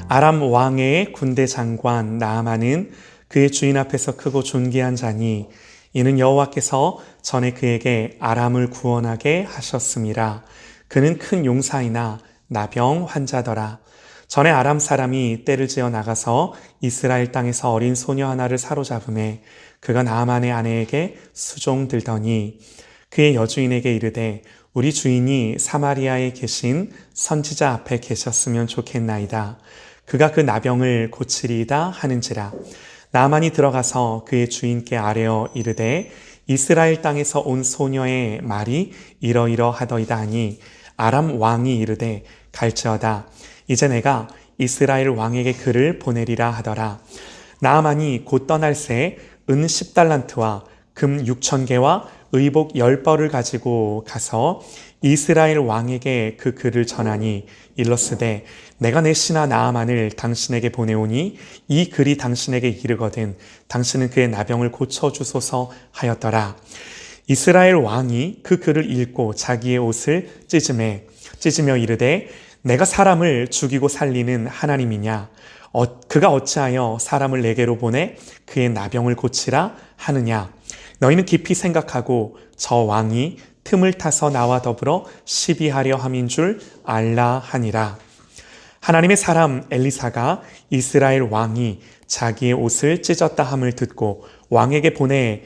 아람 왕의 군대 장관 나아만은 그의 주인 앞에서 크고 존귀한 자니 이는 여호와께서 전에 그에게 아람을 구원하게 하셨음이라. 그는 큰 용사이나 나병 환자더라. 전에 아람 사람이 떼를 지어 나가서 이스라엘 땅에서 어린 소녀 하나를 사로잡음에 그가 나아만의 아내에게 수종들더니 그의 여주인에게 이르되 우리 주인이 사마리아에 계신 선지자 앞에 계셨으면 좋겠나이다. 그가 그 나병을 고치리이다 하는지라. 나아만이 들어가서 그의 주인께 아뢰어 이르되 이스라엘 땅에서 온 소녀의 말이 이러이러하더이다 하니 아람 왕이 이르되 갈지어다. 이제 내가 이스라엘 왕에게 그를 보내리라 하더라. 나아만이 곧 떠날새 은 10달란트와 금 6,000개와 의복 10벌을 가지고 가서 이스라엘 왕에게 그 글을 전하니 일러스되 내가 내 신하 나아만을 당신에게 보내오니 이 글이 당신에게 이르거든 당신은 그의 나병을 고쳐주소서 하였더라. 이스라엘 왕이 그 글을 읽고 자기의 옷을 찢으며 이르되 내가 사람을 죽이고 살리는 하나님이냐? 그가 어찌하여 사람을 내게로 보내 그의 나병을 고치라 하느냐? 너희는 깊이 생각하고 저 왕이 틈을 타서 나와 더불어 시비하려 함인 줄 알라 하니라. 하나님의 사람 엘리사가 이스라엘 왕이 자기의 옷을 찢었다 함을 듣고 왕에게 보내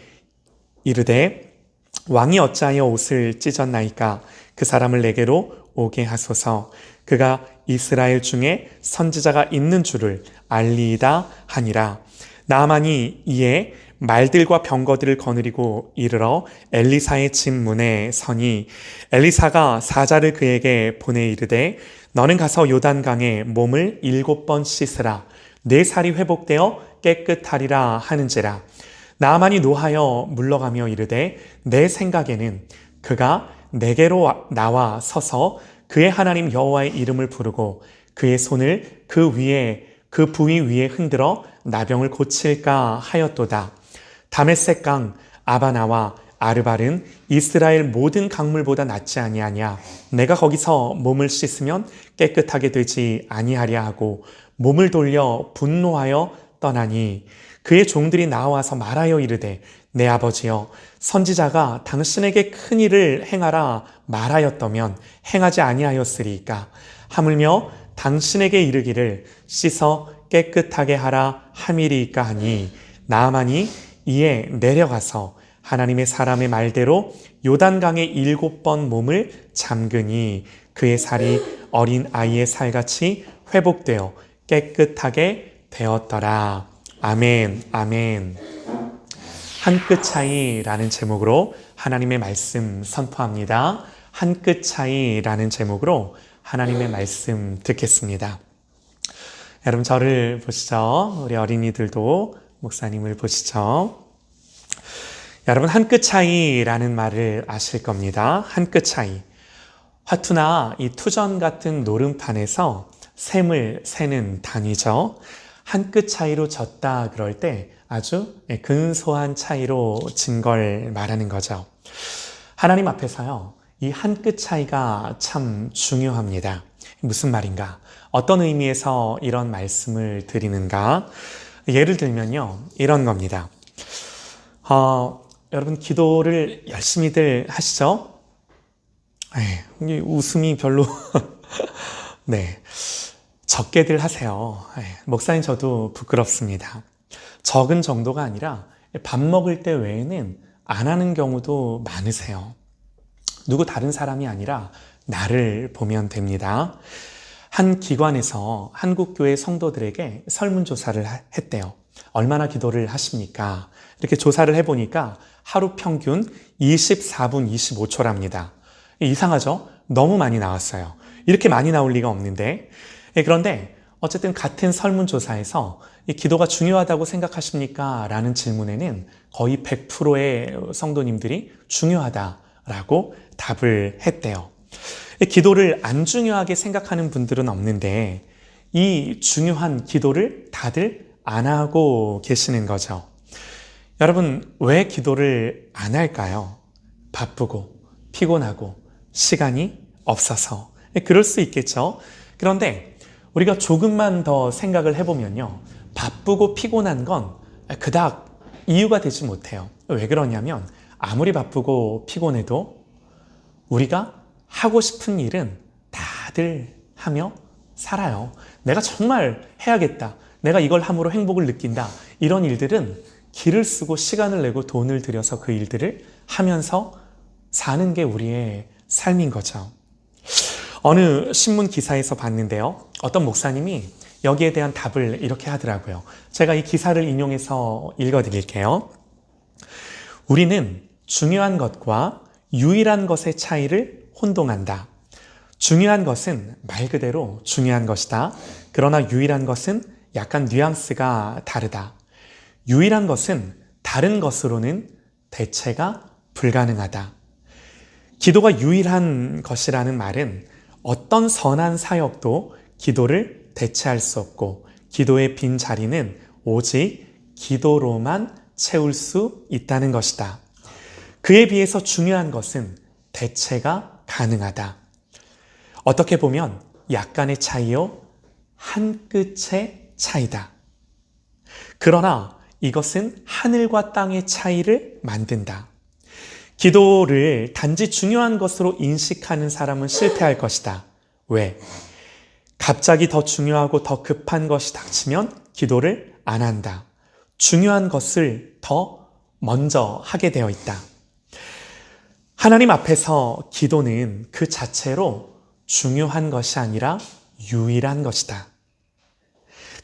이르되 왕이 어찌하여 옷을 찢었나이까? 그 사람을 내게로 오게 하소서. 그가 이스라엘 중에 선지자가 있는 줄을 알리이다 하니라. 나아만이 이에 말들과 병거들을 거느리고 이르러 엘리사의 집 문에 서니 엘리사가 사자를 그에게 보내 이르되 너는 가서 요단강에 몸을 7번 씻으라. 네 살이 회복되어 깨끗하리라 하는지라. 나아만이 노하여 물러가며 이르되 내 생각에는 그가 내게로 나와 서서 그의 하나님 여호와의 이름을 부르고 그의 손을 그 부위 위에 흔들어 나병을 고칠까 하였도다. 다메섹강 아바나와 아르발은 이스라엘 모든 강물보다 낫지 아니하냐? 내가 거기서 몸을 씻으면 깨끗하게 되지 아니하랴 하고 몸을 돌려 분노하여 떠나니 그의 종들이 나와서 말하여 이르되 내 아버지여 선지자가 당신에게 큰 일을 행하라 말하였다면 행하지 아니하였으리이까? 하물며 당신에게 이르기를 씻어 깨끗하게 하라 함이리이까 하니 나아만이 이에 내려가서 하나님의 사람의 말대로 요단강에 7번 몸을 잠그니 그의 살이 어린 아이의 살같이 회복되어 깨끗하게 되었더라. 아멘, 아멘. 한 끗 차이라는 제목으로 하나님의 말씀 선포합니다. 한 끗 차이라는 제목으로 하나님의 말씀 듣겠습니다. 여러분 저를 보시죠. 우리 어린이들도 목사님을 보시죠. 여러분 한 끗 차이라는 말을 아실 겁니다. 한 끗 차이. 화투나 이 투전 같은 노름판에서 셈을 세는 단위죠. 한 끗 차이로 졌다 그럴 때 아주 근소한 차이로 진 걸 말하는 거죠. 하나님 앞에서요, 이 한 끗 차이가 참 중요합니다. 무슨 말인가? 어떤 의미에서 이런 말씀을 드리는가? 예를 들면요, 이런 겁니다. 여러분 기도를 열심히들 하시죠? 웃음이 별로 네, 적게들 하세요. 목사님 저도 부끄럽습니다. 적은 정도가 아니라 밥 먹을 때 외에는 안 하는 경우도 많으세요. 누구 다른 사람이 아니라 나를 보면 됩니다. 한 기관에서 한국교회 성도들에게 설문조사를 했대요. 얼마나 기도를 하십니까? 이렇게 조사를 해보니까 하루 평균 24분 25초랍니다. 이상하죠? 너무 많이 나왔어요. 이렇게 많이 나올 리가 없는데. 그런데 어쨌든 같은 설문조사에서 이 기도가 중요하다고 생각하십니까? 라는 질문에는 거의 100%의 성도님들이 중요하다라고 답을 했대요. 기도를 안 중요하게 생각하는 분들은 없는데 이 중요한 기도를 다들 안 하고 계시는 거죠. 여러분 왜 기도를 안 할까요? 바쁘고 피곤하고 시간이 없어서. 그럴 수 있겠죠. 그런데 우리가 조금만 더 생각을 해보면요. 바쁘고 피곤한 건 그닥 이유가 되지 못해요. 왜 그러냐면 아무리 바쁘고 피곤해도 우리가 하고 싶은 일은 다들 하며 살아요. 내가 정말 해야겠다. 내가 이걸 함으로 행복을 느낀다. 이런 일들은 길을 쓰고 시간을 내고 돈을 들여서 그 일들을 하면서 사는 게 우리의 삶인 거죠. 어느 신문 기사에서 봤는데요. 어떤 목사님이 여기에 대한 답을 이렇게 하더라고요. 제가 이 기사를 인용해서 읽어드릴게요. 우리는 중요한 것과 유일한 것의 차이를 혼동한다. 중요한 것은 말 그대로 중요한 것이다. 그러나 유일한 것은 약간 뉘앙스가 다르다. 유일한 것은 다른 것으로는 대체가 불가능하다. 기도가 유일한 것이라는 말은 어떤 선한 사역도 기도를 대체할 수 없고 기도의 빈 자리는 오직 기도로만 채울 수 있다는 것이다. 그에 비해서 중요한 것은 대체가 가능하다. 어떻게 보면 약간의 차이요, 한 끗의 차이다. 그러나 이것은 하늘과 땅의 차이를 만든다. 기도를 단지 중요한 것으로 인식하는 사람은 실패할 것이다. 왜? 갑자기 더 중요하고 더 급한 것이 닥치면 기도를 안 한다. 중요한 것을 더 먼저 하게 되어 있다. 하나님 앞에서 기도는 그 자체로 중요한 것이 아니라 유일한 것이다.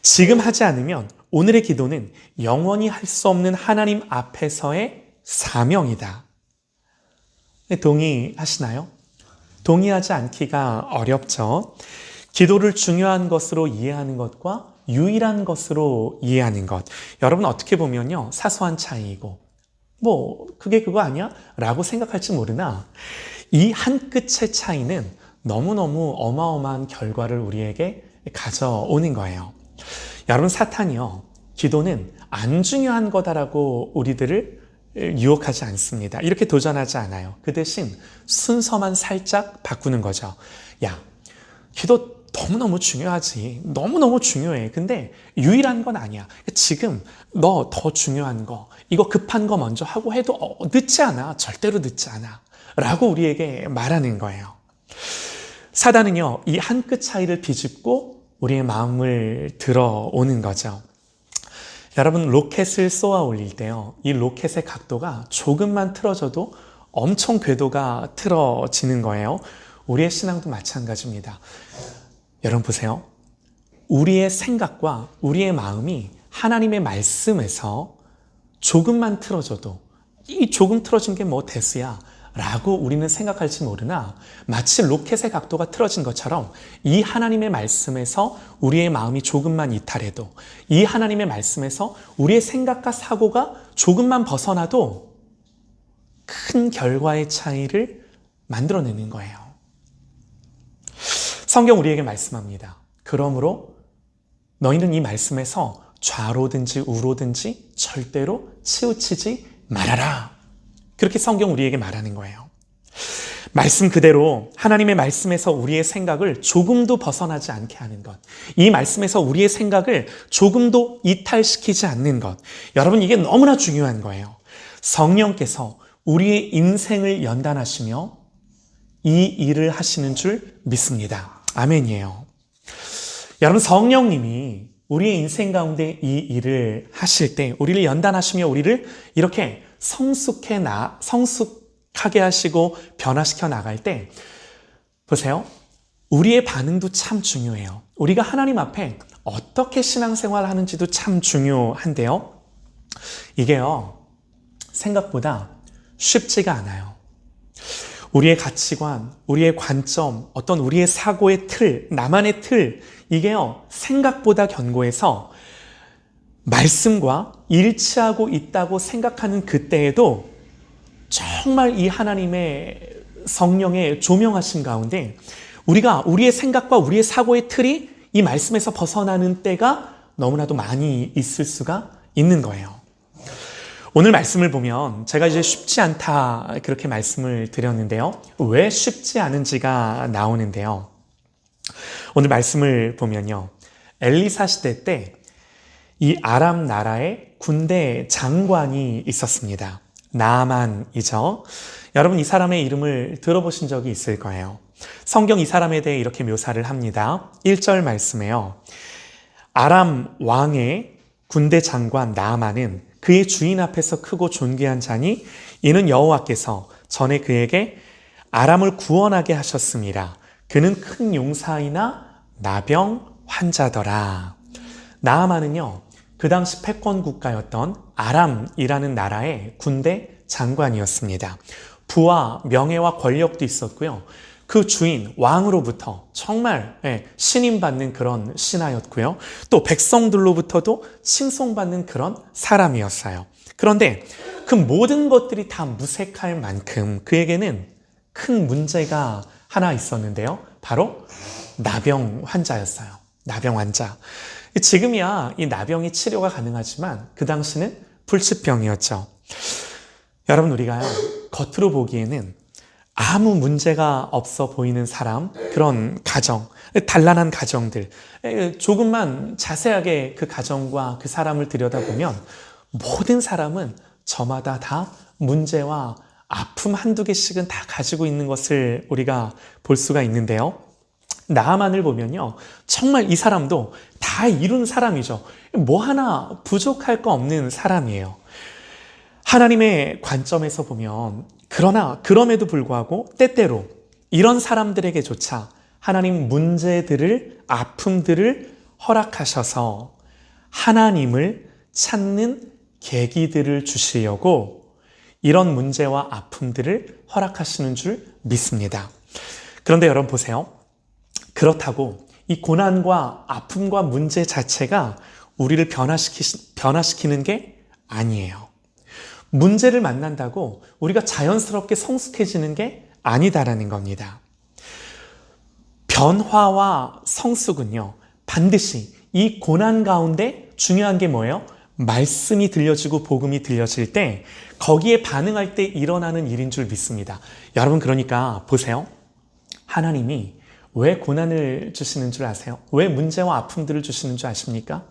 지금 하지 않으면 오늘의 기도는 영원히 할 수 없는 하나님 앞에서의 사명이다. 동의하시나요? 동의하지 않기가 어렵죠. 기도를 중요한 것으로 이해하는 것과 유일한 것으로 이해하는 것. 여러분 어떻게 보면요. 사소한 차이이고 그게 그거 아니야? 라고 생각할지 모르나 이 한 끗의 차이는 너무너무 어마어마한 결과를 우리에게 가져오는 거예요. 여러분 사탄이요. 기도는 안 중요한 거다라고 우리들을 유혹하지 않습니다. 이렇게 도전하지 않아요. 그 대신 순서만 살짝 바꾸는 거죠. 야, 기도 너무너무 중요하지. 너무너무 중요해. 근데 유일한 건 아니야. 지금 너 더 중요한 거, 이거 급한 거 먼저 하고 해도 늦지 않아. 절대로 늦지 않아. 라고 우리에게 말하는 거예요. 사단은요, 이 한 끗 차이를 비집고 우리의 마음을 들어오는 거죠. 여러분 로켓을 쏘아 올릴 때요. 이 로켓의 각도가 조금만 틀어져도 엄청 궤도가 틀어지는 거예요. 우리의 신앙도 마찬가지입니다. 여러분 보세요. 우리의 생각과 우리의 마음이 하나님의 말씀에서 조금만 틀어져도 이 조금 틀어진 게 뭐 대수야 라고 우리는 생각할지 모르나 마치 로켓의 각도가 틀어진 것처럼 이 하나님의 말씀에서 우리의 마음이 조금만 이탈해도 이 하나님의 말씀에서 우리의 생각과 사고가 조금만 벗어나도 큰 결과의 차이를 만들어내는 거예요. 성경 우리에게 말씀합니다. 그러므로 너희는 이 말씀에서 좌로든지 우로든지 절대로 치우치지 말아라. 그렇게 성경 우리에게 말하는 거예요. 말씀 그대로 하나님의 말씀에서 우리의 생각을 조금도 벗어나지 않게 하는 것. 이 말씀에서 우리의 생각을 조금도 이탈시키지 않는 것. 여러분 이게 너무나 중요한 거예요. 성령께서 우리의 인생을 연단하시며 이 일을 하시는 줄 믿습니다. 아멘이에요. 여러분 성령님이 우리의 인생 가운데 이 일을 하실 때 우리를 연단하시며 우리를 이렇게 성숙하게 하시고 변화시켜 나갈 때 보세요. 우리의 반응도 참 중요해요. 우리가 하나님 앞에 어떻게 신앙생활 하는지도 참 중요한데요. 이게요. 생각보다 쉽지가 않아요. 우리의 가치관, 우리의 관점, 어떤 우리의 사고의 틀, 나만의 틀 이게요. 생각보다 견고해서 말씀과 일치하고 있다고 생각하는 그때에도 정말 이 하나님의 성령의 조명하심 가운데 우리가 우리의 생각과 우리의 사고의 틀이 이 말씀에서 벗어나는 때가 너무나도 많이 있을 수가 있는 거예요. 오늘 말씀을 보면 제가 이제 쉽지 않다 그렇게 말씀을 드렸는데요. 왜 쉽지 않은지가 나오는데요. 오늘 말씀을 보면요. 엘리사 시대 때 이 아람 나라에 군대 장관이 있었습니다. 나아만이죠. 여러분 이 사람의 이름을 들어보신 적이 있을 거예요. 성경 이 사람에 대해 이렇게 묘사를 합니다. 1절 말씀에요. 아람 왕의 군대 장관 나아만은 그의 주인 앞에서 크고 존귀한 자니 이는 여호와께서 전에 그에게 아람을 구원하게 하셨습니다. 그는 큰 용사이나 나병 환자더라. 나아만은요, 그 당시 패권 국가였던 아람이라는 나라의 군대 장관이었습니다. 부와 명예와 권력도 있었고요. 그 주인 왕으로부터 정말 신임받는 그런 신하였고요. 또 백성들로부터도 칭송받는 그런 사람이었어요. 그런데 그 모든 것들이 다 무색할 만큼 그에게는 큰 문제가 하나 있었는데요. 바로 나병 환자였어요. 나병 환자. 지금이야 이 나병이 치료가 가능하지만 그 당시는 불치병이었죠. 여러분 우리가요 겉으로 보기에는 아무 문제가 없어 보이는 사람, 그런 가정, 단란한 가정들, 조금만 자세하게 그 가정과 그 사람을 들여다보면 모든 사람은 저마다 다 문제와 아픔 한두 개씩은 다 가지고 있는 것을 우리가 볼 수가 있는데요. 나아만을 보면요. 정말 이 사람도 다 이룬 사람이죠. 뭐 하나 부족할 거 없는 사람이에요. 하나님의 관점에서 보면 그러나 그럼에도 불구하고 때때로 이런 사람들에게조차 하나님 문제들을 아픔들을 허락하셔서 하나님을 찾는 계기들을 주시려고 이런 문제와 아픔들을 허락하시는 줄 믿습니다. 그런데 여러분 보세요. 그렇다고 이 고난과 아픔과 문제 자체가 우리를 변화시키는 게 아니에요. 문제를 만난다고 우리가 자연스럽게 성숙해지는 게 아니다라는 겁니다. 변화와 성숙은요, 반드시 이 고난 가운데 중요한 게 뭐예요? 말씀이 들려지고 복음이 들려질 때 거기에 반응할 때 일어나는 일인 줄 믿습니다. 여러분 그러니까 보세요. 하나님이 왜 고난을 주시는 줄 아세요? 왜 문제와 아픔들을 주시는 줄 아십니까?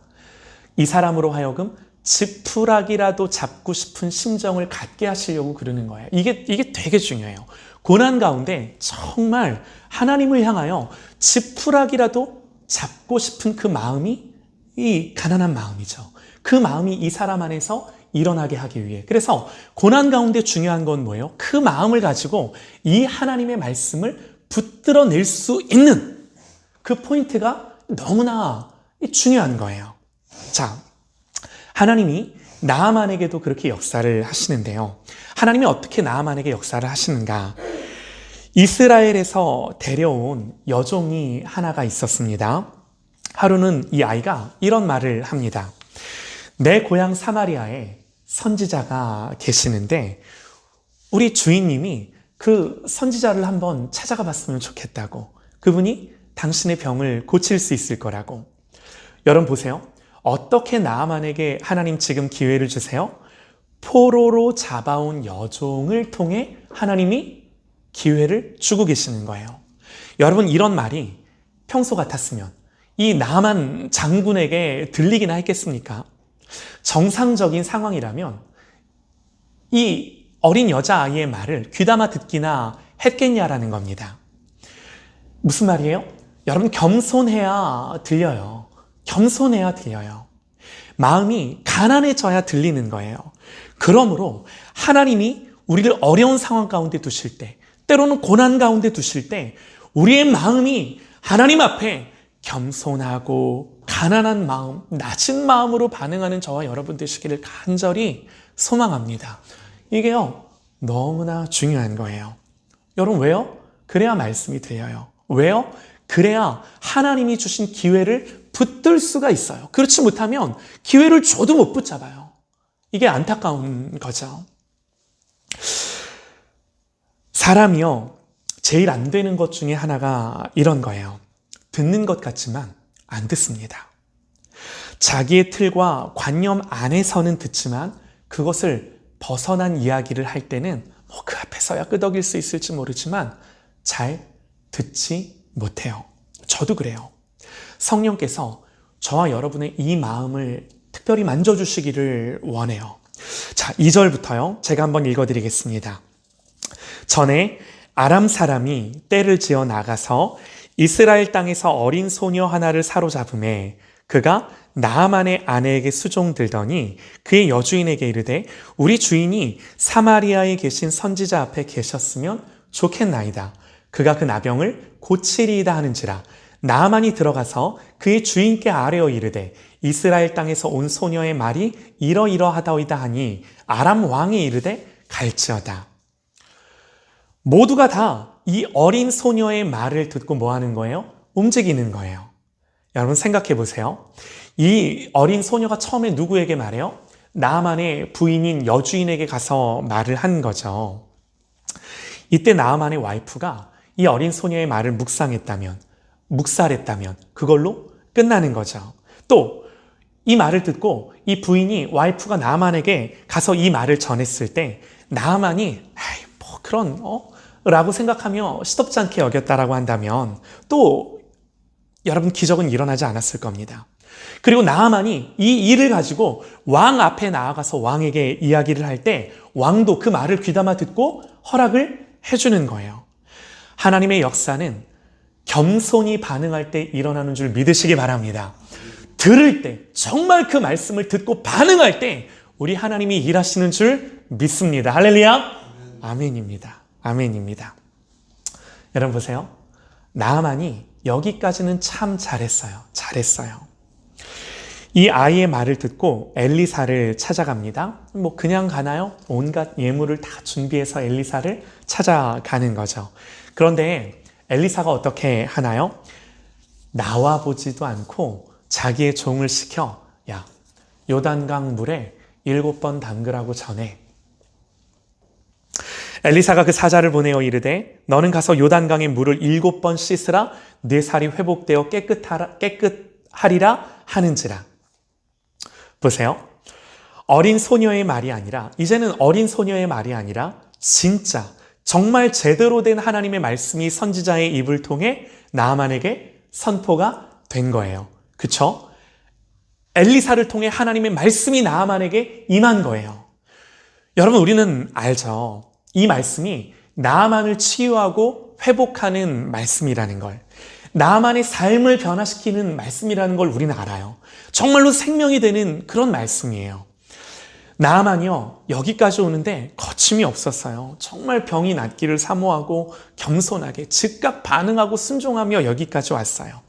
이 사람으로 하여금 지푸라기라도 잡고 싶은 심정을 갖게 하시려고 그러는 거예요. 이게 되게 중요해요. 고난 가운데 정말 하나님을 향하여 지푸라기라도 잡고 싶은 그 마음이 이 가난한 마음이죠. 그 마음이 이 사람 안에서 일어나게 하기 위해. 그래서 고난 가운데 중요한 건 뭐예요? 그 마음을 가지고 이 하나님의 말씀을 붙들어낼 수 있는 그 포인트가 너무나 중요한 거예요. 자, 하나님이 나아만에게도 그렇게 역사를 하시는데요. 하나님이 어떻게 나아만에게 역사를 하시는가? 이스라엘에서 데려온 여종이 하나가 있었습니다. 하루는 이 아이가 이런 말을 합니다. 내 고향 사마리아에 선지자가 계시는데 우리 주인님이 그 선지자를 한번 찾아가 봤으면 좋겠다고. 그분이 당신의 병을 고칠 수 있을 거라고. 여러분 보세요. 어떻게 나아만에게 하나님 지금 기회를 주세요? 포로로 잡아온 여종을 통해 하나님이 기회를 주고 계시는 거예요. 여러분 이런 말이 평소 같았으면 이 나아만 장군에게 들리기나 했겠습니까? 정상적인 상황이라면 이 어린 여자아이의 말을 귀담아 듣기나 했겠냐라는 겁니다. 무슨 말이에요? 여러분 겸손해야 들려요. 겸손해야 들려요. 마음이 가난해져야 들리는 거예요. 그러므로 하나님이 우리를 어려운 상황 가운데 두실 때, 때로는 고난 가운데 두실 때 우리의 마음이 하나님 앞에 겸손하고 가난한 마음, 낮은 마음으로 반응하는 저와 여러분 되시기를 간절히 소망합니다. 이게요, 너무나 중요한 거예요. 여러분 왜요? 그래야 말씀이 들려요. 왜요? 그래야 하나님이 주신 기회를 붙들 수가 있어요. 그렇지 못하면 기회를 줘도 못 붙잡아요. 이게 안타까운 거죠. 사람이요, 제일 안 되는 것 중에 하나가 이런 거예요. 듣는 것 같지만 안 듣습니다. 자기의 틀과 관념 안에서는 듣지만 그것을 벗어난 이야기를 할 때는 그 앞에서야 끄덕일 수 있을지 모르지만 잘 듣지 못해요. 저도 그래요. 성령께서 저와 여러분의 이 마음을 특별히 만져주시기를 원해요. 자, 2절부터요. 제가 한번 읽어드리겠습니다. 전에 아람 사람이 떼를 지어 나가서 이스라엘 땅에서 어린 소녀 하나를 사로잡음에 그가 나아만의 아내에게 수종들더니 그의 여주인에게 이르되 우리 주인이 사마리아에 계신 선지자 앞에 계셨으면 좋겠나이다. 그가 그 나병을 고치리이다 하는지라. 나아만이 들어가서 그의 주인께 아뢰어 이르되 이스라엘 땅에서 온 소녀의 말이 이러이러하다이다 하니 아람 왕이 이르되 갈지어다. 모두가 다 이 어린 소녀의 말을 듣고 뭐 하는 거예요? 움직이는 거예요. 여러분 생각해 보세요. 이 어린 소녀가 처음에 누구에게 말해요? 나아만의 부인인 여주인에게 가서 말을 한 거죠. 이때 나아만의 와이프가 이 어린 소녀의 말을 묵살했다면 그걸로 끝나는 거죠. 또 이 말을 듣고 이 부인이 와이프가 나아만에게 가서 이 말을 전했을 때 나아만이 뭐 그런 라고 생각하며 시덥지 않게 여겼다라고 한다면 또 여러분 기적은 일어나지 않았을 겁니다. 그리고 나아만이 이 일을 가지고 왕 앞에 나아가서 왕에게 이야기를 할 때 왕도 그 말을 귀담아 듣고 허락을 해주는 거예요. 하나님의 역사는 겸손히 반응할 때 일어나는 줄 믿으시기 바랍니다. 들을 때 정말 그 말씀을 듣고 반응할 때 우리 하나님이 일하시는 줄 믿습니다. 할렐루야. 아멘입니다. 아멘입니다. 여러분 보세요. 나아만이 여기까지는 참 잘했어요. 이 아이의 말을 듣고 엘리사를 찾아갑니다. 뭐 그냥 가나요? 온갖 예물을 다 준비해서 엘리사를 찾아가는 거죠. 그런데 엘리사가 어떻게 하나요? 나와 보지도 않고 자기의 종을 시켜 야, 요단강 물에 7번 담그라고 전해. 엘리사가 그 사자를 보내어 이르되 너는 가서 요단강의 물을 7번 씻으라 네 살이 회복되어 깨끗하리라 하는지라. 보세요. 어린 소녀의 말이 아니라 이제는 어린 소녀의 말이 아니라 진짜 정말 제대로 된 하나님의 말씀이 선지자의 입을 통해 나아만에게 선포가 된 거예요. 그쵸? 엘리사를 통해 하나님의 말씀이 나아만에게 임한 거예요. 여러분 우리는 알죠. 이 말씀이 나아만을 치유하고 회복하는 말씀이라는 걸, 나아만의 삶을 변화시키는 말씀이라는 걸 우리는 알아요. 정말로 생명이 되는 그런 말씀이에요. 나아만이요, 여기까지 오는데 거침이 없었어요. 정말 병이 낫기를 사모하고 겸손하게 즉각 반응하고 순종하며 여기까지 왔어요.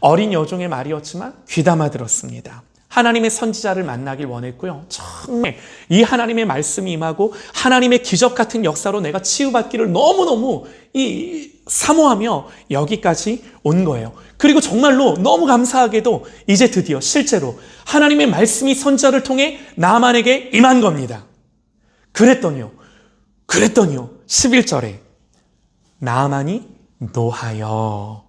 어린 여종의 말이었지만 귀담아 들었습니다. 하나님의 선지자를 만나길 원했고요. 정말 이 하나님의 말씀이 임하고 하나님의 기적 같은 역사로 내가 치유받기를 너무너무 사모하며 여기까지 온 거예요. 그리고 정말로 너무 감사하게도 이제 드디어 실제로 하나님의 말씀이 선지자를 통해 나아만에게 임한 겁니다. 그랬더니요. 11절에 나아만이 노하여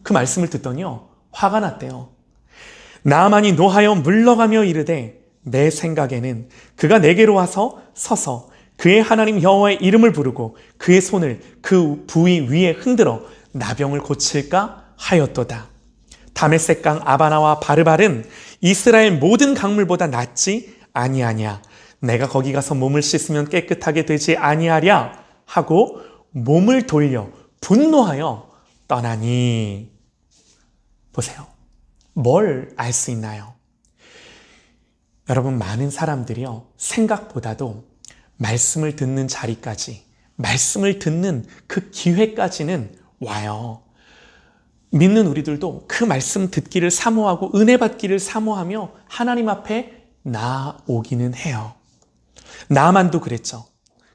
그 말씀을 듣더니요. 화가 났대요. 나아만이 노하여 물러가며 이르되 내 생각에는 그가 내게로 와서 서서 그의 하나님 여호와의 이름을 부르고 그의 손을 그 부위 위에 흔들어 나병을 고칠까 하였도다. 다메섹강 아바나와 바르발은 이스라엘 모든 강물보다 낫지 아니하냐. 내가 거기 가서 몸을 씻으면 깨끗하게 되지 아니하랴 하고 몸을 돌려 분노하여 떠나니. 보세요. 뭘 알 수 있나요? 여러분, 많은 사람들이요, 생각보다도 말씀을 듣는 자리까지, 말씀을 듣는 그 기회까지는 와요. 믿는 우리들도 그 말씀 듣기를 사모하고 은혜 받기를 사모하며 하나님 앞에 나아오기는 해요. 나아만도 그랬죠.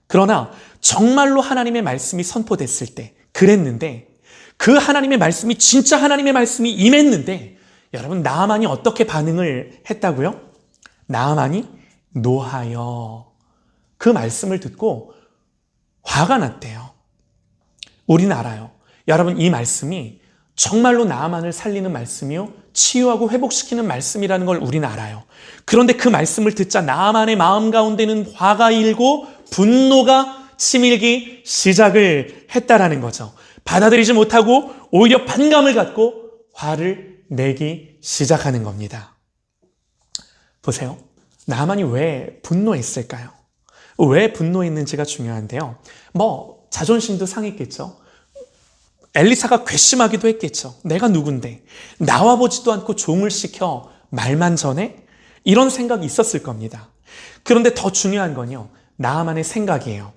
그러나 정말로 하나님의 말씀이 선포됐을 때 그랬는데, 그 하나님의 말씀이 진짜 하나님의 말씀이 임했는데, 여러분, 나아만이 어떻게 반응을 했다고요? 나아만이 노하여 그 말씀을 듣고 화가 났대요. 우리는 알아요. 여러분, 이 말씀이 정말로 나아만을 살리는 말씀이요, 치유하고 회복시키는 말씀이라는 걸 우리는 알아요. 그런데 그 말씀을 듣자 나아만의 마음 가운데는 화가 일고 분노가 치밀기 시작을 했다라는 거죠. 받아들이지 못하고 오히려 반감을 갖고 화를 내기 시작하는 겁니다. 보세요. 나만이 왜 분노했을까요? 왜 분노했는지가 중요한데요. 자존심도 상했겠죠. 엘리사가 괘씸하기도 했겠죠. 내가 누군데 나와 보지도 않고 종을 시켜 말만 전해? 이런 생각이 있었을 겁니다. 그런데 더 중요한 건요, 나아만의 생각이에요.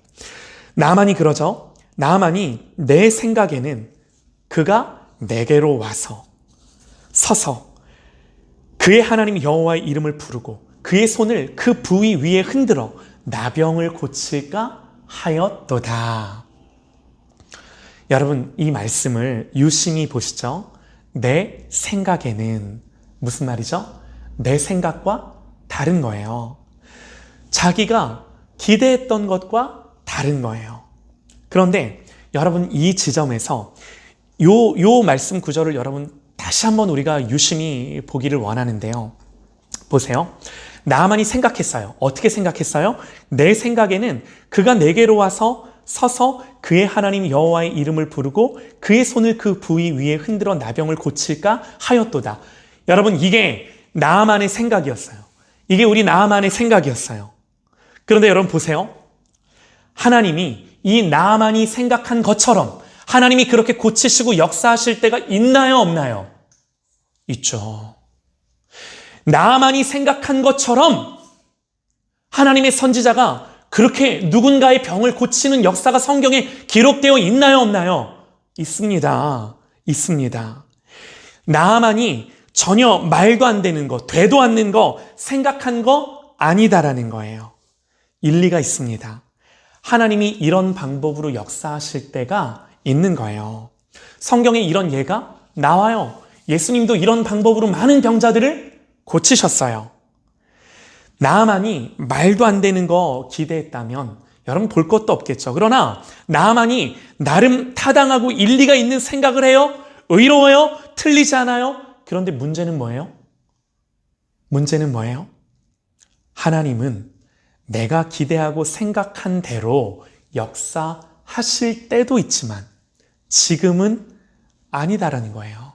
나아만이 그러죠. 나아만이 내 생각에는 그가 내게로 와서 서서 그의 하나님 여호와의 이름을 부르고 그의 손을 그 부위 위에 흔들어 나병을 고칠까 하였도다. 여러분, 이 말씀을 유심히 보시죠. 내 생각에는 무슨 말이죠? 내 생각과 다른 거예요. 자기가 기대했던 것과 다른 거예요. 그런데 여러분, 이 지점에서 요 말씀 구절을 여러분 다시 한번 우리가 유심히 보기를 원하는데요. 보세요. 나아만이 생각했어요. 어떻게 생각했어요? 내 생각에는 그가 내게로 와서 서서 그의 하나님 여호와의 이름을 부르고 그의 손을 그 부위 위에 흔들어 나병을 고칠까 하였도다. 여러분, 이게 나아만의 생각이었어요. 이게 우리 나아만의 생각이었어요. 그런데 여러분 보세요. 하나님이 이 나아만이 생각한 것처럼 하나님이 그렇게 고치시고 역사하실 때가 있나요, 없나요? 있죠. 나아만이 생각한 것처럼 하나님의 선지자가 그렇게 누군가의 병을 고치는 역사가 성경에 기록되어 있나요, 없나요? 있습니다. 있습니다. 나아만이 전혀 말도 안 되는 거, 되도 않는 거, 생각한 거 아니다라는 거예요. 일리가 있습니다. 하나님이 이런 방법으로 역사하실 때가 있는 거예요. 성경에 이런 예가 나와요. 예수님도 이런 방법으로 많은 병자들을 고치셨어요. 나아만이 말도 안 되는 거 기대했다면 여러분 볼 것도 없겠죠. 그러나 나아만이 나름 타당하고 일리가 있는 생각을 해요. 의로워요. 틀리지 않아요. 그런데 문제는 뭐예요? 문제는 뭐예요? 하나님은 내가 기대하고 생각한 대로 역사하실 때도 있지만 지금은 아니다라는 거예요.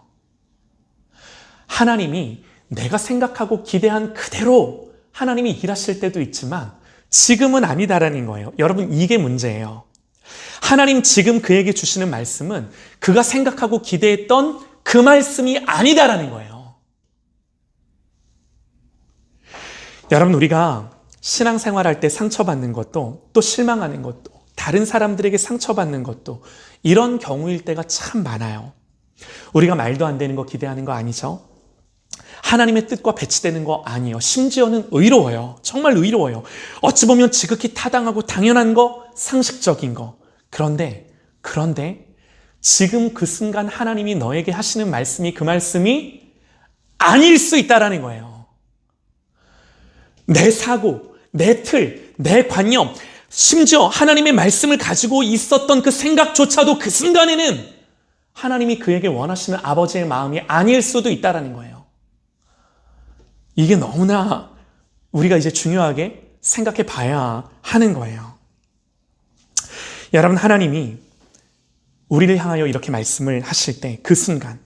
하나님이 내가 생각하고 기대한 그대로 하나님이 일하실 때도 있지만 지금은 아니다라는 거예요. 여러분, 이게 문제예요. 하나님 지금 그에게 주시는 말씀은 그가 생각하고 기대했던 그 말씀이 아니다라는 거예요. 여러분, 우리가 신앙생활할 때 상처받는 것도 또 실망하는 것도 다른 사람들에게 상처받는 것도 이런 경우일 때가 참 많아요. 우리가 말도 안 되는 거 기대하는 거 아니죠? 하나님의 뜻과 배치되는 거 아니에요. 심지어는 의로워요. 정말 의로워요. 어찌 보면 지극히 타당하고 당연한 거, 상식적인 거. 그런데 지금 그 순간 하나님이 너에게 하시는 말씀이 그 말씀이 아닐 수 있다라는 거예요. 내 사고, 내 틀, 내 관념, 심지어 하나님의 말씀을 가지고 있었던 그 생각조차도 그 순간에는 하나님이 그에게 원하시는 아버지의 마음이 아닐 수도 있다라는 거예요. 이게 너무나 우리가 이제 중요하게 생각해 봐야 하는 거예요. 여러분, 하나님이 우리를 향하여 이렇게 말씀을 하실 때 그 순간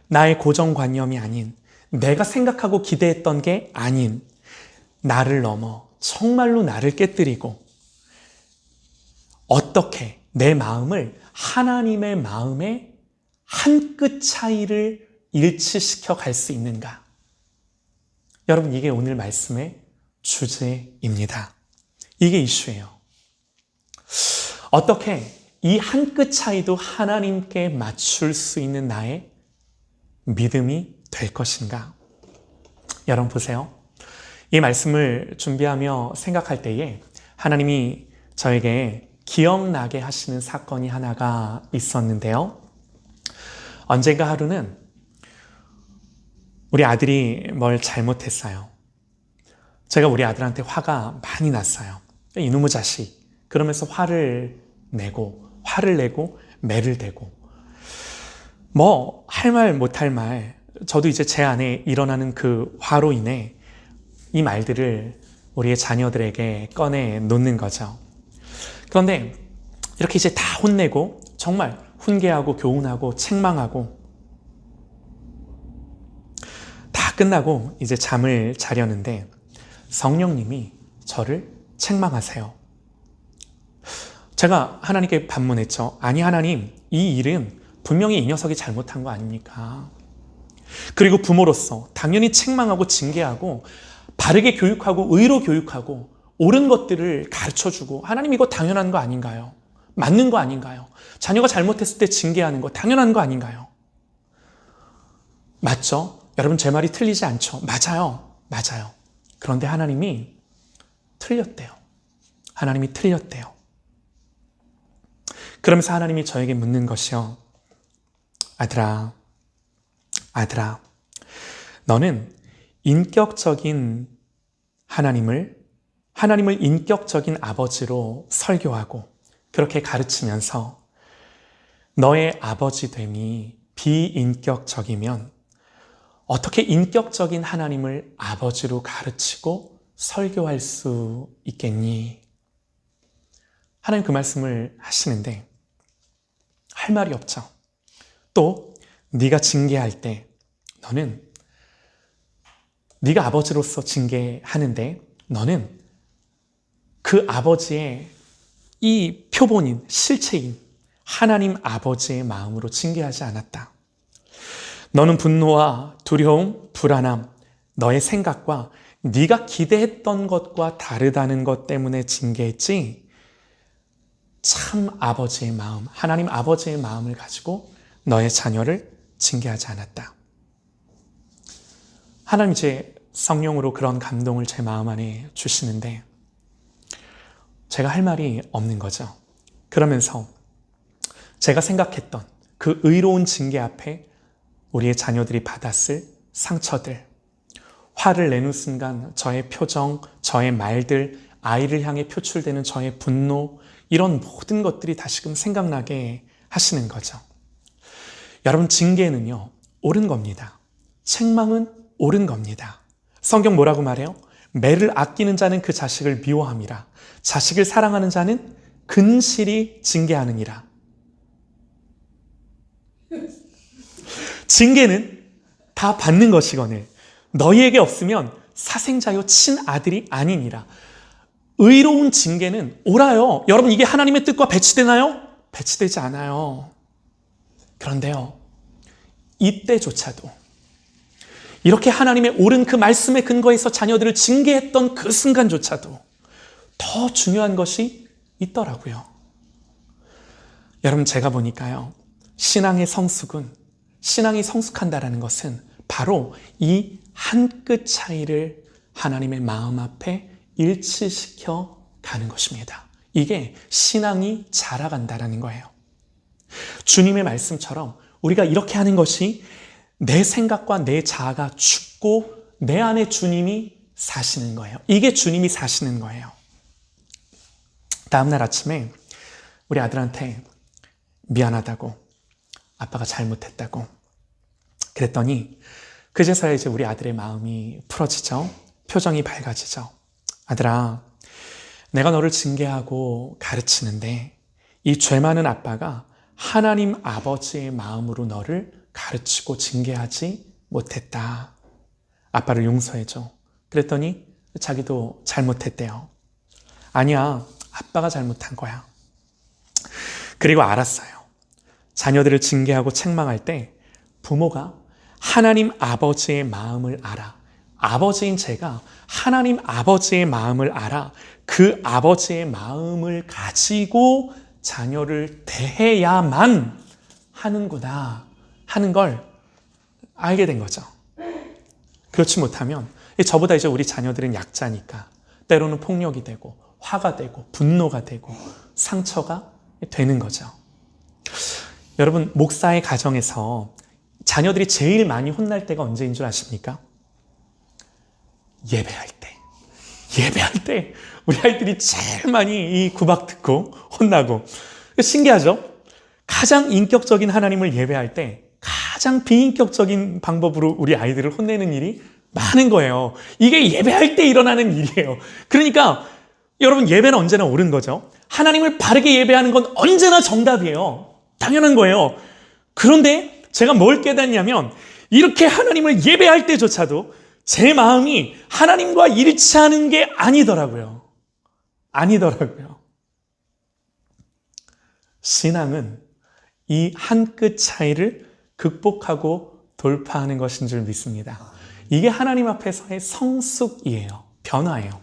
나의 고정관념이 아닌 내가 생각하고 기대했던 게 아닌 나를 넘어 정말로 나를 깨뜨리고 어떻게 내 마음을 하나님의 마음에 한 끗 차이를 일치시켜 갈 수 있는가? 여러분, 이게 오늘 말씀의 주제입니다. 이게 이슈예요. 어떻게 이 한 끗 차이도 하나님께 맞출 수 있는 나의 믿음이 될 것인가? 여러분 보세요. 이 말씀을 준비하며 생각할 때에 하나님이 저에게 기억나게 하시는 사건이 하나가 있었는데요. 언젠가 하루는 우리 아들이 뭘 잘못했어요. 제가 우리 아들한테 화가 많이 났어요. 이놈의 자식. 그러면서 화를 내고 매를 대고 할 말 못할 말, 저도 이제 제 안에 일어나는 그 화로 인해 이 말들을 우리의 자녀들에게 꺼내 놓는 거죠. 그런데 이렇게 이제 다 혼내고 정말 훈계하고 교훈하고 책망하고 다 끝나고 이제 잠을 자려는데 성령님이 저를 책망하세요. 제가 하나님께 반문했죠. 아니 하나님, 이 일은 분명히 이 녀석이 잘못한 거 아닙니까? 그리고 부모로서 당연히 책망하고 징계하고 바르게 교육하고 의로 교육하고 옳은 것들을 가르쳐주고 하나님 이거 당연한 거 아닌가요? 맞는 거 아닌가요? 자녀가 잘못했을 때 징계하는 거 당연한 거 아닌가요? 맞죠? 여러분 제 말이 틀리지 않죠? 맞아요. 맞아요. 그런데 하나님이 틀렸대요. 하나님이 틀렸대요. 그러면서 하나님이 저에게 묻는 것이요. 아들아, 너는 인격적인 하나님을 인격적인 아버지로 설교하고 그렇게 가르치면서 너의 아버지됨이 비인격적이면 어떻게 인격적인 하나님을 아버지로 가르치고 설교할 수 있겠니? 하나님 그 말씀을 하시는데 할 말이 없죠. 또 네가 징계할 때 너는 네가 아버지로서 징계하는데 너는 그 아버지의 이 표본인 실체인 하나님 아버지의 마음으로 징계하지 않았다. 너는 분노와 두려움, 불안함, 너의 생각과 네가 기대했던 것과 다르다는 것 때문에 징계했지 참 아버지의 마음, 하나님 아버지의 마음을 가지고 너의 자녀를 징계하지 않았다. 하나님 제 성령으로 그런 감동을 제 마음 안에 주시는데 제가 할 말이 없는 거죠. 그러면서 제가 생각했던 그 의로운 징계 앞에 우리의 자녀들이 받았을 상처들, 화를 내는 순간 저의 표정, 저의 말들, 아이를 향해 표출되는 저의 분노, 이런 모든 것들이 다시금 생각나게 하시는 거죠. 여러분, 징계는요, 옳은 겁니다. 책망은 옳은 겁니다. 성경 뭐라고 말해요? 매를 아끼는 자는 그 자식을 미워함이라. 자식을 사랑하는 자는 근실히 징계하느니라. 징계는 다 받는 것이거늘 너희에게 없으면 사생자요 친아들이 아니니라. 의로운 징계는 옳아요. 여러분, 이게 하나님의 뜻과 배치되나요? 배치되지 않아요. 그런데요, 이때조차도 이렇게 하나님의 옳은 그 말씀의 근거에서 자녀들을 징계했던 그 순간조차도 더 중요한 것이 있더라고요. 여러분, 제가 보니까요, 신앙의 성숙은, 신앙이 성숙한다라는 것은 바로 이 한 끗 차이를 하나님의 마음 앞에 일치시켜 가는 것입니다. 이게 신앙이 자라간다라는 거예요. 주님의 말씀처럼 우리가 이렇게 하는 것이 내 생각과 내 자아가 죽고 내 안에 주님이 사시는 거예요. 이게 주님이 사시는 거예요. 다음날 아침에 우리 아들한테 미안하다고, 아빠가 잘못했다고 그랬더니 그제서야 이제 우리 아들의 마음이 풀어지죠. 표정이 밝아지죠. 아들아, 내가 너를 징계하고 가르치는데 이 죄 많은 아빠가 하나님 아버지의 마음으로 너를 가르치고 징계하지 못했다. 아빠를 용서해줘. 그랬더니 자기도 잘못했대요. 아니야, 아빠가 잘못한 거야. 그리고 알았어요. 자녀들을 징계하고 책망할 때 부모가 하나님 아버지의 마음을 알아. 아버지인 제가 하나님 아버지의 마음을 알아. 그 아버지의 마음을 가지고 자녀를 대해야만 하는구나 하는 걸 알게 된 거죠. 그렇지 못하면 저보다 이제 우리 자녀들은 약자니까 때로는 폭력이 되고 화가 되고 분노가 되고 상처가 되는 거죠. 여러분, 목사의 가정에서 자녀들이 제일 많이 혼날 때가 언제인 줄 아십니까? 예배할 때. 예배할 때 우리 아이들이 제일 많이 이 구박 듣고 혼나고. 신기하죠? 가장 인격적인 하나님을 예배할 때 가장 비인격적인 방법으로 우리 아이들을 혼내는 일이 많은 거예요. 이게 예배할 때 일어나는 일이에요. 그러니까 여러분, 예배는 언제나 옳은 거죠. 하나님을 바르게 예배하는 건 언제나 정답이에요. 당연한 거예요. 그런데 제가 뭘 깨닫냐면 이렇게 하나님을 예배할 때조차도 제 마음이 하나님과 일치하는 게 아니더라고요. 신앙은 이 한 끗 차이를 극복하고 돌파하는 것인 줄 믿습니다. 이게 하나님 앞에서의 성숙이에요. 변화예요.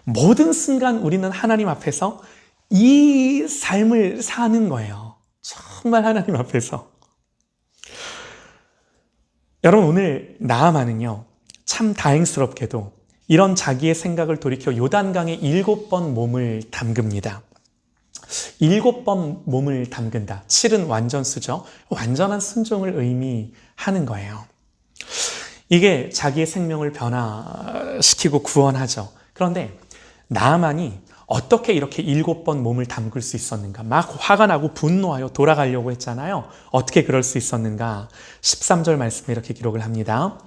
모든 순간 우리는 하나님 앞에서 이 삶을 사는 거예요. 정말 하나님 앞에서. 여러분, 오늘 나아만은요, 참 다행스럽게도 이런 자기의 생각을 돌이켜 요단강에 7번 몸을 담급니다. 7번 몸을 담근다. 7은 완전수죠. 완전한 순종을 의미하는 거예요. 이게 자기의 생명을 변화시키고 구원하죠. 그런데 나아만이 어떻게 이렇게 7번 몸을 담글 수 있었는가? 막 화가 나고 분노하여 돌아가려고 했잖아요. 어떻게 그럴 수 있었는가? 13절 말씀에 이렇게 기록을 합니다.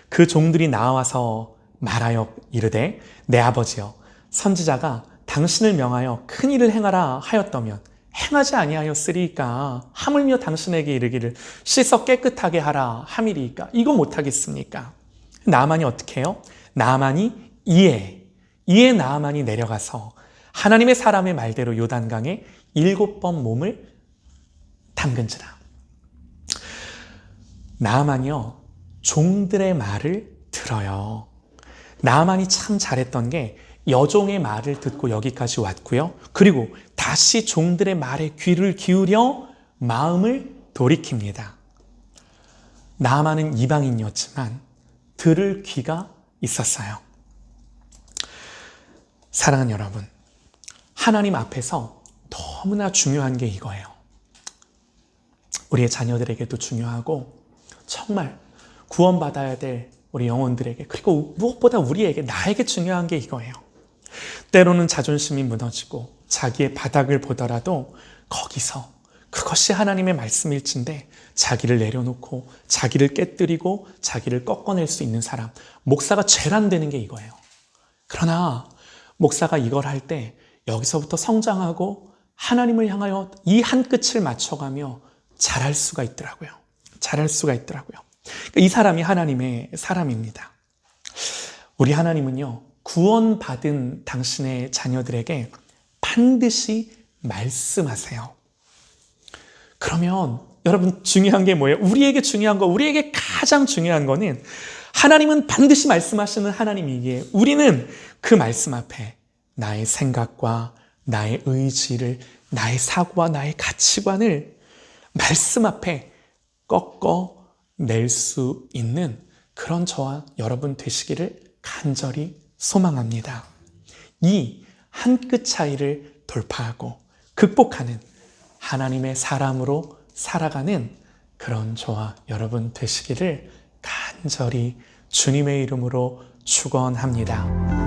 그 종들이 나와서 말하여 이르되 내 아버지여 선지자가 당신을 명하여 큰 일을 행하라 하였다면 행하지 아니하였으리이까 하물며 당신에게 이르기를 씻어 깨끗하게 하라 함이리이까 이거 못하겠습니까? 나아만이 어떻게 해요? 나아만이 이에 나아만이 내려가서 하나님의 사람의 말대로 요단강에 7번 몸을 담근지라. 나아만이요, 종들의 말을 들어요. 나아만이 참 잘했던 게 여종의 말을 듣고 여기까지 왔고요. 그리고 다시 종들의 말에 귀를 기울여 마음을 돌이킵니다. 나아만은 이방인이었지만 들을 귀가 있었어요. 사랑하는 여러분, 하나님 앞에서 너무나 중요한 게 이거예요. 우리의 자녀들에게도 중요하고 정말 구원받아야 될 우리 영혼들에게, 그리고 무엇보다 우리에게, 나에게 중요한 게 이거예요. 때로는 자존심이 무너지고 자기의 바닥을 보더라도 거기서 그것이 하나님의 말씀일진데 자기를 내려놓고 자기를 깨뜨리고 자기를 꺾어낼 수 있는 사람, 목사가 제일 안 되는 게 이거예요. 그러나 목사가 이걸 할 때 여기서부터 성장하고 하나님을 향하여 이 한 끗을 맞춰가며 잘할 수가 있더라고요. 이 사람이 하나님의 사람입니다. 우리 하나님은요, 구원받은 당신의 자녀들에게 반드시 말씀하세요. 그러면 여러분, 중요한 게 뭐예요? 우리에게 가장 중요한 거는 하나님은 반드시 말씀하시는 하나님이기에 우리는 그 말씀 앞에 나의 생각과 나의 의지를, 나의 사고와 나의 가치관을 말씀 앞에 꺾어낼 수 있는 그런 저와 여러분 되시기를 간절히 소망합니다. 이 한 끗 차이를 돌파하고 극복하는 하나님의 사람으로 살아가는 그런 저와 여러분 되시기를 간절히 주님의 이름으로 축원합니다.